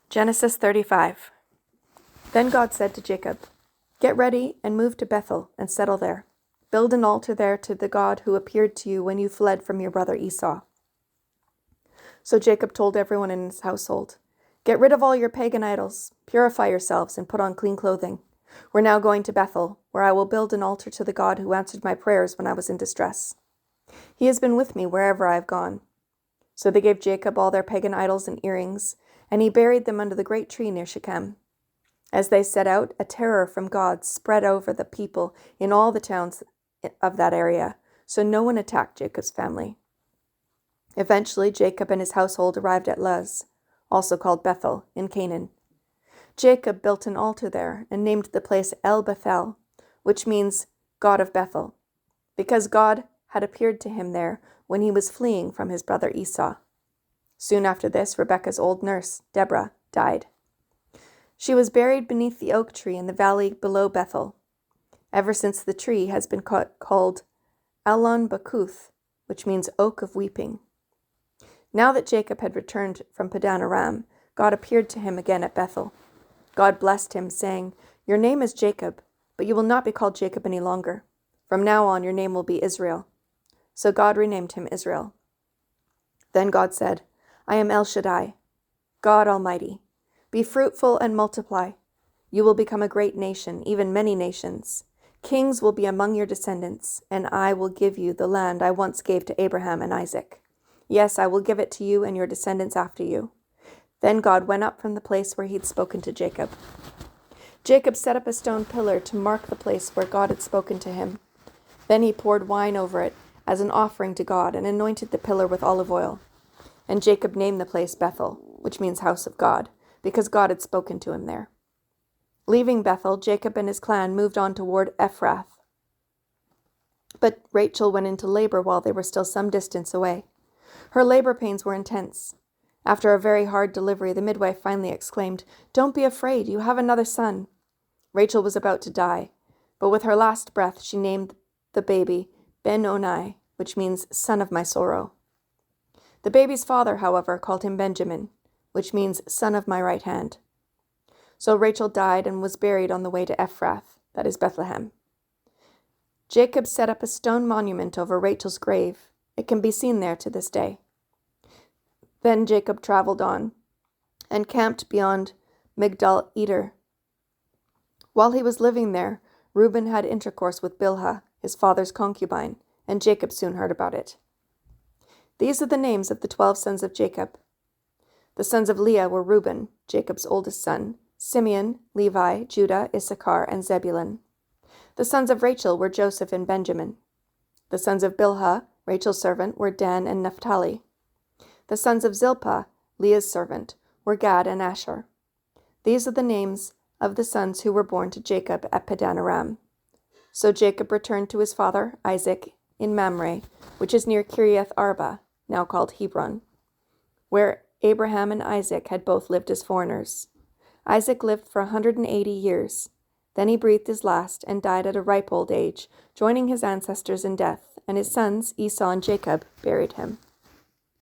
Genesis 35. Then God said to Jacob, "Get ready and move to Bethel and settle there. Build an altar there to the God who appeared to you when you fled from your brother Esau." So Jacob told everyone in his household, "Get rid of all your pagan idols, purify yourselves, and put on clean clothing. We're now going to Bethel, where I will build an altar to the God who answered my prayers when I was in distress. He has been with me wherever I have gone." So they gave Jacob all their pagan idols and earrings, and he buried them under the great tree near Shechem. As they set out, a terror from God spread over the people in all the towns of that area, so no one attacked Jacob's family. Eventually, Jacob and his household arrived at Luz, also called Bethel, in Canaan. Jacob built an altar there and named the place El Bethel, which means God of Bethel, because God had appeared to him there when he was fleeing from his brother Esau. Soon after this, Rebekah's old nurse, Deborah, died. She was buried beneath the oak tree in the valley below Bethel. Ever since the tree has been called Allon Bakuth, which means oak of weeping. Now that Jacob had returned from Padan Aram, God appeared to him again at Bethel. God blessed him, saying, "Your name is Jacob, but you will not be called Jacob any longer. From now on your name will be Israel." So God renamed him Israel. Then God said, "I am El Shaddai, God Almighty. Be fruitful and multiply. You will become a great nation, even many nations. Kings will be among your descendants, and I will give you the land I once gave to Abraham and Isaac. Yes, I will give it to you and your descendants after you." Then God went up from the place where he had spoken to Jacob. Jacob set up a stone pillar to mark the place where God had spoken to him. Then he poured wine over it as an offering to God and anointed the pillar with olive oil. And Jacob named the place Bethel, which means house of God, because God had spoken to him there. Leaving Bethel, Jacob and his clan moved on toward Ephrath. But Rachel went into labor while they were still some distance away. Her labor pains were intense. After a very hard delivery, the midwife finally exclaimed, "Don't be afraid, you have another son." Rachel was about to die, but with her last breath she named the baby Ben-Oni, which means son of my sorrow. The baby's father, however, called him Benjamin, which means son of my right hand. So Rachel died and was buried on the way to Ephrath, that is Bethlehem. Jacob set up a stone monument over Rachel's grave. It can be seen there to this day. Then Jacob traveled on and camped beyond Migdal Eder. While he was living there, Reuben had intercourse with Bilhah, his father's concubine, and Jacob soon heard about it. These are the names of the 12 sons of Jacob. The sons of Leah were Reuben, Jacob's oldest son, Simeon, Levi, Judah, Issachar, and Zebulun. The sons of Rachel were Joseph and Benjamin. The sons of Bilhah, Rachel's servant, were Dan and Naphtali. The sons of Zilpah, Leah's servant, were Gad and Asher. These are the names of the sons who were born to Jacob at Padan Aram. So Jacob returned to his father, Isaac, in Mamre, which is near Kiriath Arba, now called Hebron, where Abraham and Isaac had both lived as foreigners. Isaac lived for 180 years. Then he breathed his last and died at a ripe old age, joining his ancestors in death, and his sons, Esau and Jacob, buried him.